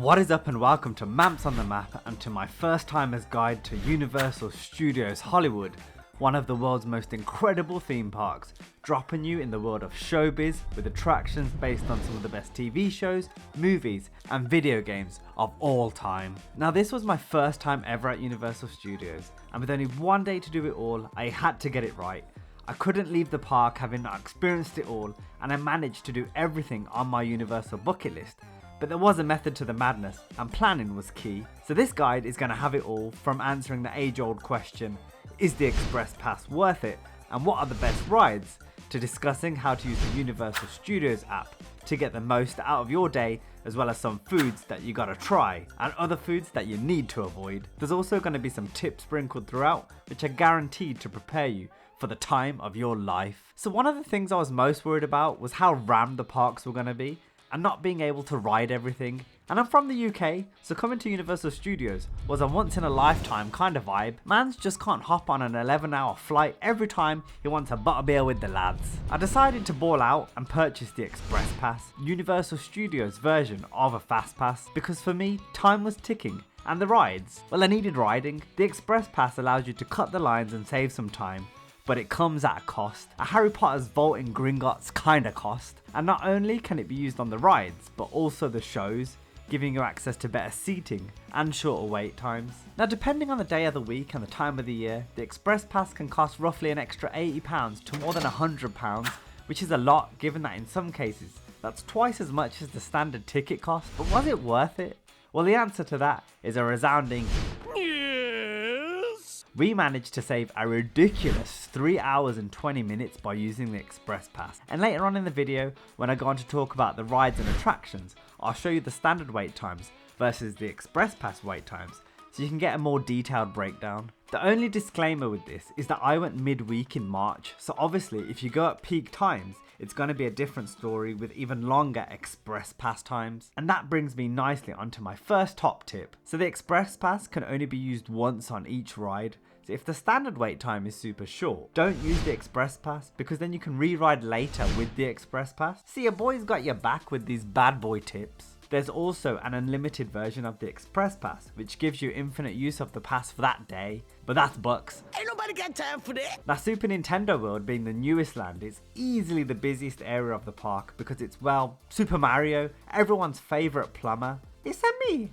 What is up and welcome to Manps On The Map and to my first timer's guide to Universal Studios Hollywood, one of the world's most incredible theme parks, dropping you in the world of showbiz with attractions based on some of the best TV shows, movies and video games of all time. Now this was my first time ever at Universal Studios, and with only one day to do it all, I had to get it right. I couldn't leave the park having not experienced it all, and I managed to do everything on my Universal bucket list. But there was a method to the madness, and planning was key. So this guide is going to have it all, from answering the age-old question, is the Express Pass worth it, and what are the best rides, to discussing how to use the Universal Studios app to get the most out of your day, as well as some foods that you gotta try, and other foods that you need to avoid. There's also going to be some tips sprinkled throughout, which are guaranteed to prepare you for the time of your life. So one of the things I was most worried about was how rammed the parks were going to be, and not being able to ride everything. And I'm from the UK, so coming to Universal Studios was a once in a lifetime kind of vibe. Mans just can't hop on an 11-hour flight every time he wants a butterbeer with the lads. I decided to ball out and purchase the Express Pass, Universal Studios version of a Fast Pass, because for me, time was ticking. And the rides, well, I needed riding. The Express Pass allows you to cut the lines and save some time, but it comes at a cost, a Harry Potter's vault in Gringotts kinda cost. And not only can it be used on the rides, but also the shows, giving you access to better seating and shorter wait times. Now depending on the day of the week and the time of the year, the Express Pass can cost roughly an extra £80 to more than £100, which is a lot given that in some cases, that's twice as much as the standard ticket cost. But was it worth it? Well, the answer to that is a resounding we managed to save a ridiculous 3 hours and 20 minutes by using the Express Pass. And later on in the video, when I go on to talk about the rides and attractions, I'll show you the standard wait times versus the Express Pass wait times, so you can get a more detailed breakdown. The only disclaimer with this is that I went midweek in March, so obviously if you go at peak times, it's going to be a different story with even longer Express Pass times. And that brings me nicely onto my first top tip. So the Express Pass can only be used once on each ride. So if the standard wait time is super short, don't use the Express Pass, because then you can re-ride later with the Express Pass. See, your boy's got your back with these bad boy tips. There's also an unlimited version of the Express Pass, which gives you infinite use of the pass for that day, but that's bucks. Ain't nobody got time for that. Now Super Nintendo World, being the newest land, is easily the busiest area of the park because it's, well, Super Mario, everyone's favourite plumber. It's a me,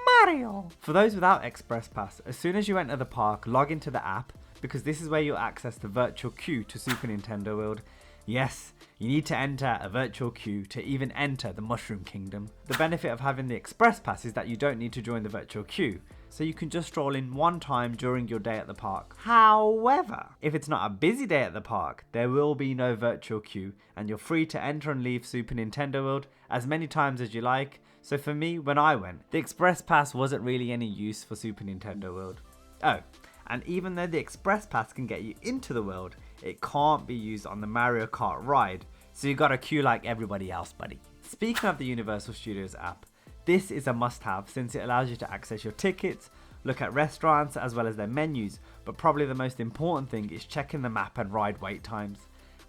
Mario. For those without Express Pass, as soon as you enter the park, log into the app, because this is where you'll access the virtual queue to Super Nintendo World. Yes, you need to enter a virtual queue to even enter the Mushroom Kingdom. The benefit of having the Express Pass is that you don't need to join the virtual queue, so you can just stroll in one time during your day at the park. However, if it's not a busy day at the park, there will be no virtual queue, and you're free to enter and leave Super Nintendo World as many times as you like. So for me, when I went, the Express Pass wasn't really any use for Super Nintendo World. Oh, and even though the Express Pass can get you into the world, it can't be used on the Mario Kart ride, so you gotta queue like everybody else, buddy. Speaking of the Universal Studios app, this is a must-have since it allows you to access your tickets, look at restaurants as well as their menus, but probably the most important thing is checking the map and ride wait times.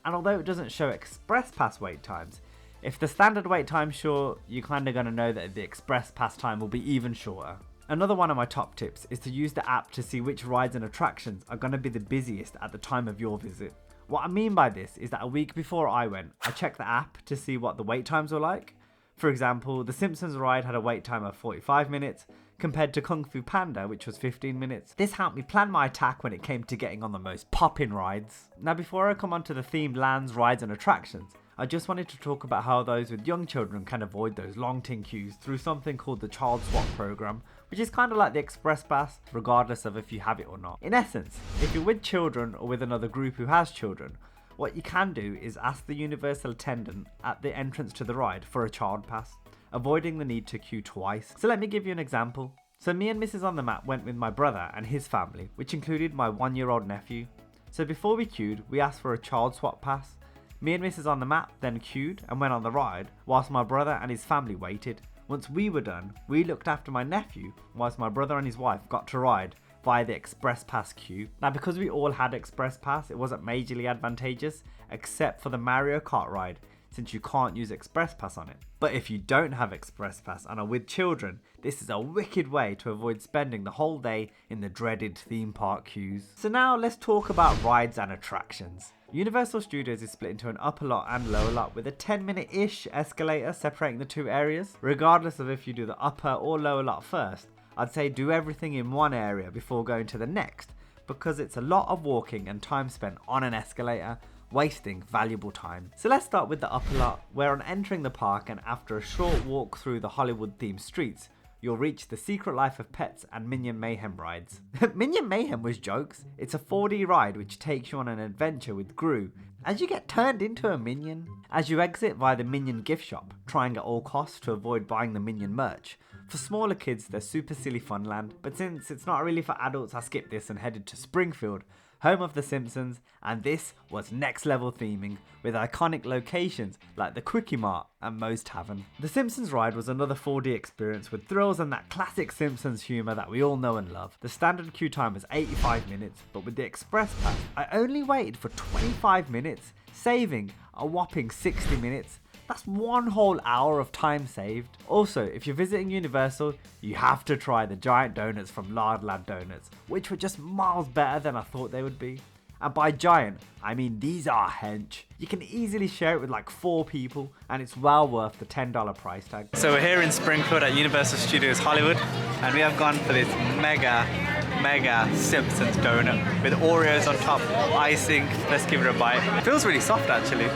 And although it doesn't show Express Pass wait times, if the standard wait time's short, you're kinda gonna know that the Express Pass time will be even shorter. Another one of my top tips is to use the app to see which rides and attractions are going to be the busiest at the time of your visit. What I mean by this is that a week before I went, I checked the app to see what the wait times were like. For example, the Simpsons Ride had a wait time of 45 minutes compared to Kung Fu Panda, which was 15 minutes. This helped me plan my attack when it came to getting on the most poppin' rides. Now before I come on to the themed lands, rides and attractions, I just wanted to talk about how those with young children can avoid those long tin queues through something called the Child Swap program, which is kind of like the Express Pass, regardless of if you have it or not. In essence, if you're with children or with another group who has children, what you can do is ask the Universal attendant at the entrance to the ride for a child pass, avoiding the need to queue twice. So let me give you an example. So me and Mrs. On The Map went with my brother and his family, which included my 1-year-old nephew. So before we queued, we asked for a child swap pass. Me and Mrs. On The Map then queued and went on the ride, whilst my brother and his family waited. Once we were done, we looked after my nephew, whilst my brother and his wife got to ride via the Express Pass queue. Now because we all had Express Pass, it wasn't majorly advantageous, except for the Mario Kart ride, since you can't use Express Pass on it. But if you don't have Express Pass and are with children, this is a wicked way to avoid spending the whole day in the dreaded theme park queues. So now let's talk about rides and attractions. Universal Studios is split into an upper lot and lower lot with a 10-minute-ish escalator separating the two areas. Regardless of if you do the upper or lower lot first, I'd say do everything in one area before going to the next, because it's a lot of walking and time spent on an escalator, wasting valuable time. So let's start with the upper lot, where on entering the park and after a short walk through the Hollywood themed streets, you'll reach the Secret Life of Pets and Minion Mayhem rides. Minion Mayhem was jokes. It's a 4D ride which takes you on an adventure with Gru as you get turned into a minion. As you exit via the Minion gift shop, trying at all costs to avoid buying the Minion merch. For smaller kids, there's Super Silly Funland, but since it's not really for adults, I skipped this and headed to Springfield, home of the Simpsons, and this was next level theming with iconic locations like the Quickie Mart and Moe's Tavern. The Simpsons Ride was another 4D experience with thrills and that classic Simpsons humour that we all know and love. The standard queue time was 85 minutes, but with the Express Pass, I only waited for 25 minutes, saving a whopping 60 minutes. That's one whole hour of time saved. Also, if you're visiting Universal, you have to try the giant donuts from Lard donuts, which were just miles better than I thought they would be. And by giant, I mean these are hench. You can easily share it with like 4 people, and it's well worth the $10 price tag. So we're here in Springfield at Universal Studios Hollywood, and we have gone for this mega Simpsons donut with Oreos on top, icing. Let's give it a bite. It feels really soft actually.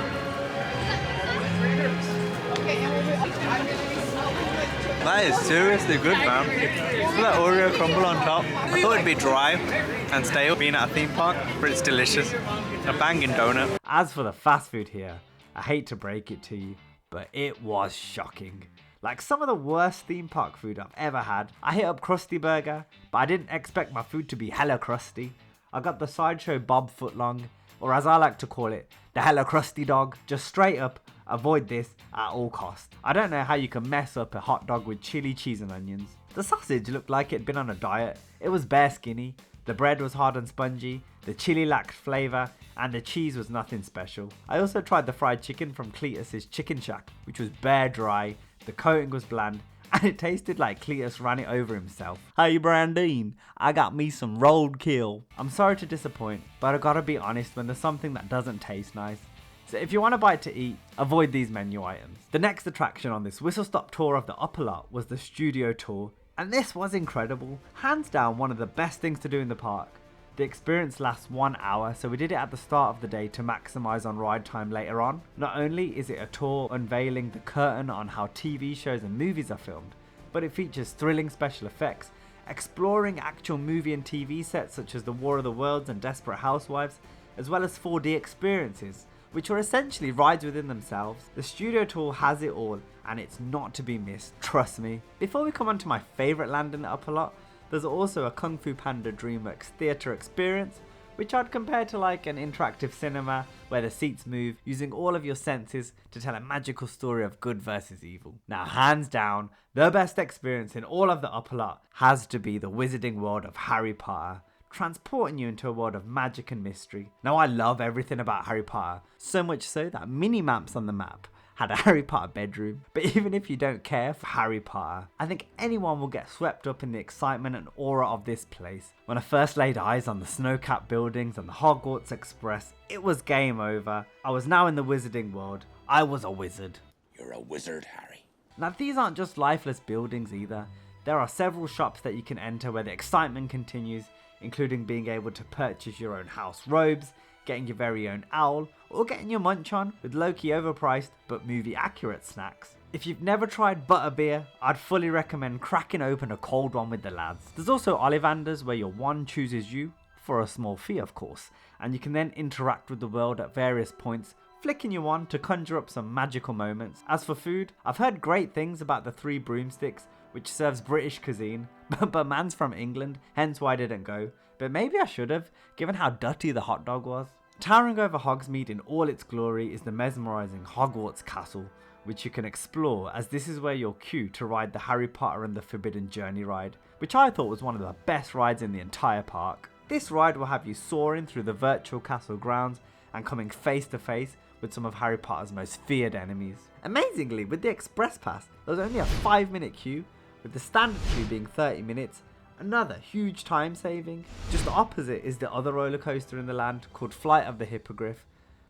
That is seriously good, man. Look at that Oreo crumble on top. I thought it'd be dry and stale being at a theme park, but it's delicious. A banging donut. As for the fast food here, I hate to break it to you, but it was shocking. Like some of the worst theme park food I've ever had. I hit up Krusty Burger, but I didn't expect my food to be hella crusty. I got the Sideshow Bob footlong, or as I like to call it, the hella crusty dog. Just straight up, avoid this at all costs. I don't know how you can mess up a hot dog with chili, cheese and onions. The sausage looked like it'd been on a diet. It was bare skinny, the bread was hard and spongy, the chili lacked flavour, and the cheese was nothing special. I also tried the fried chicken from Cletus's Chicken Shack, which was bare dry, the coating was bland, and it tasted like Cletus ran it over himself. Hey Brandine, I got me some roadkill. I'm sorry to disappoint, but I gotta be honest when there's something that doesn't taste nice. So if you want a bite to eat, avoid these menu items. The next attraction on this whistle stop tour of the upper lot was the studio tour, and this was incredible. Hands down one of the best things to do in the park. The experience lasts 1 hour, so we did it at the start of the day to maximise on ride time later on. Not only is it a tour unveiling the curtain on how TV shows and movies are filmed, but it features thrilling special effects, exploring actual movie and TV sets such as the War of the Worlds and Desperate Housewives, as well as 4D experiences, which are essentially rides within themselves. The studio tour has it all, and it's not to be missed, trust me. Before we come on to my favourite land in the upper lot, there's also a Kung Fu Panda DreamWorks theatre experience, which I'd compare to like an interactive cinema where the seats move using all of your senses to tell a magical story of good versus evil. Now hands down, the best experience in all of the upper lot has to be the Wizarding World of Harry Potter, transporting you into a world of magic and mystery. Now I love everything about Harry Potter, so much so that mini Maps on the Map had a Harry Potter bedroom. But even if you don't care for Harry Potter, I think anyone will get swept up in the excitement and aura of this place. When I first laid eyes on the snow-capped buildings and the Hogwarts Express, it was game over. I was now in the Wizarding World. I was a wizard. You're a wizard, Harry. Now these aren't just lifeless buildings either. There are several shops that you can enter where the excitement continues, including being able to purchase your own house robes, getting your very own owl, or getting your munch on with low-key overpriced but movie accurate snacks. If you've never tried butterbeer, I'd fully recommend cracking open a cold one with the lads. There's also Ollivanders where your wand chooses you, for a small fee of course, and you can then interact with the world at various points, flicking your wand to conjure up some magical moments. As for food, I've heard great things about the Three Broomsticks, which serves British cuisine, but man's from England, hence why I didn't go. But maybe I should have, given how dirty the hot dog was. Towering over Hogsmeade in all its glory is the mesmerising Hogwarts Castle, which you can explore, as this is where you'll queue to ride the Harry Potter and the Forbidden Journey ride, which I thought was one of the best rides in the entire park. This ride will have you soaring through the virtual castle grounds and coming face to face with some of Harry Potter's most feared enemies. Amazingly, with the Express Pass, there was only a 5-minute queue, with the standard queue being 30 minutes, another huge time saving. Just the opposite is the other roller coaster in the land called Flight of the Hippogriff.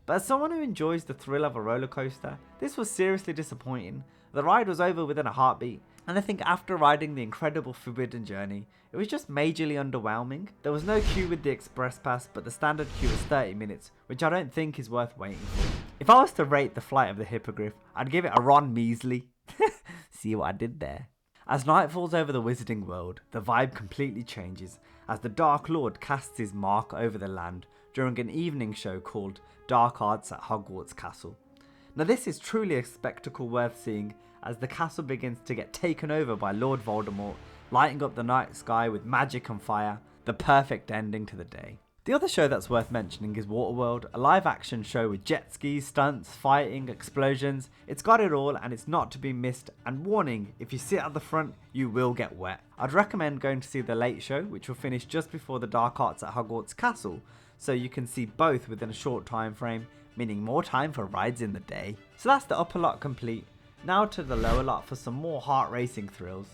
But as someone who enjoys the thrill of a roller coaster, this was seriously disappointing. The ride was over within a heartbeat, and I think after riding the incredible Forbidden Journey, it was just majorly underwhelming. There was no queue with the Express Pass, but the standard queue was 30 minutes, which I don't think is worth waiting for. If I was to rate the Flight of the Hippogriff, I'd give it a Ron Measley. See what I did there? As night falls over the Wizarding World, the vibe completely changes as the Dark Lord casts his mark over the land during an evening show called Dark Arts at Hogwarts Castle. Now this is truly a spectacle worth seeing as the castle begins to get taken over by Lord Voldemort, lighting up the night sky with magic and fire, the perfect ending to the day. The other show that's worth mentioning is WaterWorld, a live action show with jet skis, stunts, fighting, explosions. It's got it all and it's not to be missed, and warning, if you sit at the front you will get wet. I'd recommend going to see the late show, which will finish just before the Dark Arts at Hogwarts Castle, so you can see both within a short time frame, meaning more time for rides in the day. So that's the upper lot complete. Now to the lower lot for some more heart racing thrills.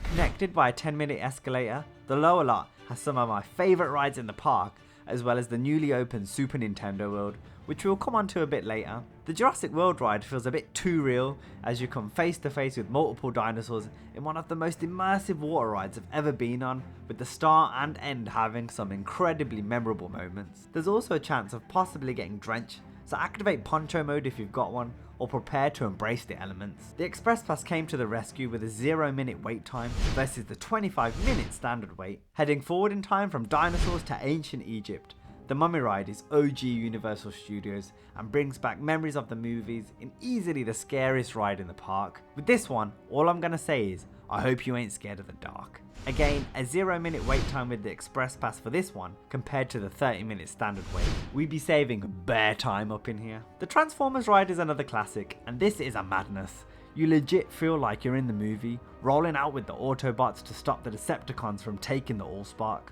Connected by a 10-minute escalator, the lower lot has some of my favourite rides in the park, as well as the newly opened Super Nintendo World, which we'll come on to a bit later. The Jurassic World ride feels a bit too real as you come face to face with multiple dinosaurs in one of the most immersive water rides I've ever been on, with the start and end having some incredibly memorable moments. There's also a chance of possibly getting drenched, so activate poncho mode if you've got one, or prepare to embrace the elements. The Express Pass came to the rescue with a 0-minute wait time versus the 25-minute standard wait. Heading forward in time from dinosaurs to ancient Egypt, the Mummy ride is OG Universal Studios and brings back memories of the movies in easily the scariest ride in the park. With this one, all I'm gonna say is, I hope you ain't scared of the dark. Again, a 0-minute wait time with the Express Pass for this one compared to the 30-minute standard wait. We'd be saving bare time up in here. The Transformers ride is another classic, and this is a madness. You legit feel like you're in the movie, rolling out with the Autobots to stop the Decepticons from taking the Allspark.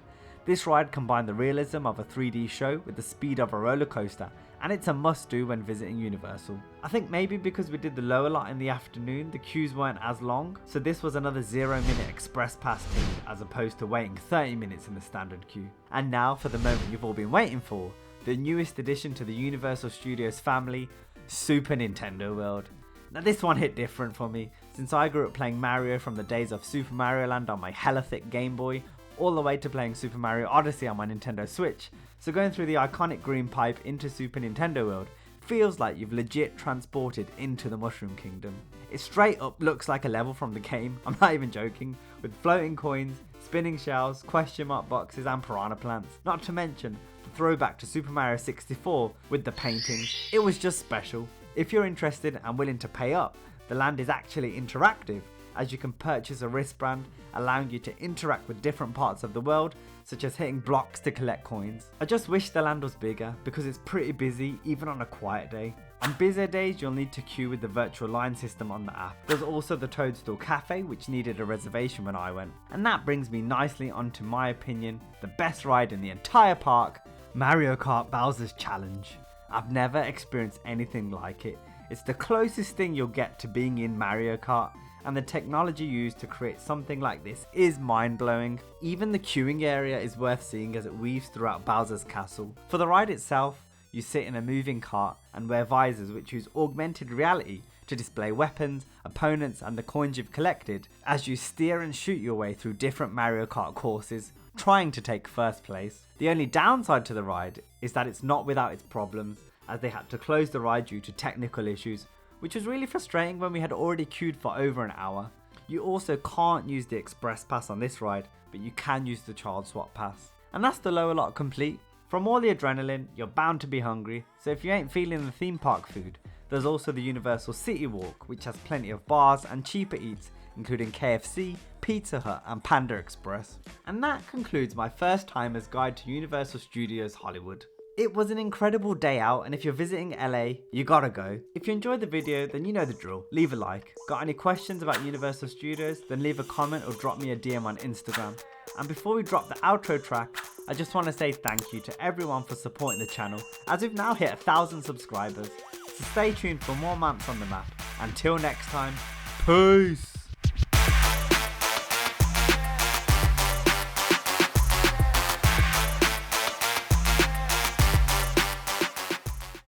This ride combined the realism of a 3D show with the speed of a roller coaster, and it's a must do when visiting Universal. I think maybe because we did the lower lot in the afternoon, the queues weren't as long, so this was another 0-minute Express Pass thing as opposed to waiting 30 minutes in the standard queue. And now for the moment you've all been waiting for, the newest addition to the Universal Studios family, Super Nintendo World. Now this one hit different for me, since I grew up playing Mario from the days of Super Mario Land on my hella thick Game Boy, all the way to playing Super Mario Odyssey on my Nintendo Switch, so going through the iconic green pipe into Super Nintendo World feels like you've legit transported into the Mushroom Kingdom. It straight up looks like a level from the game, I'm not even joking, with floating coins, spinning shells, question mark boxes and piranha plants, not to mention the throwback to Super Mario 64 with the paintings. It was just special. If you're interested and willing to pay up, the land is actually interactive, as you can purchase a wristband allowing you to interact with different parts of the world, such as hitting blocks to collect coins. I just wish the land was bigger because it's pretty busy even on a quiet day. On busier days you'll need to queue with the virtual line system on the app. There's also the Toadstool Cafe, which needed a reservation when I went. And that brings me nicely onto my opinion, the best ride in the entire park, Mario Kart Bowser's Challenge. I've never experienced anything like it. It's the closest thing you'll get to being in Mario Kart, and the technology used to create something like this is mind-blowing. Even the queuing area is worth seeing as it weaves throughout Bowser's castle. For the ride itself, you sit in a moving cart and wear visors which use augmented reality to display weapons, opponents and the coins you've collected as you steer and shoot your way through different Mario Kart courses, trying to take first place. The only downside to the ride is that it's not without its problems, as they had to close the ride due to technical issues, which was really frustrating when we had already queued for over an hour. You also can't use the Express Pass on this ride, but you can use the Child Swap Pass. And that's the lower lot complete. From all the adrenaline, you're bound to be hungry, so if you ain't feeling the theme park food, there's also the Universal CityWalk, which has plenty of bars and cheaper eats, including KFC, Pizza Hut and Panda Express. And that concludes my first timer's guide to Universal Studios Hollywood. It was an incredible day out, and if you're visiting LA, you gotta go. If you enjoyed the video, then you know the drill. Leave a like. Got any questions about Universal Studios? Then leave a comment or drop me a DM on Instagram. And before we drop the outro track, I just want to say thank you to everyone for supporting the channel, as we've now hit 1,000 subscribers. So stay tuned for more Manps on the Map. Until next time, peace!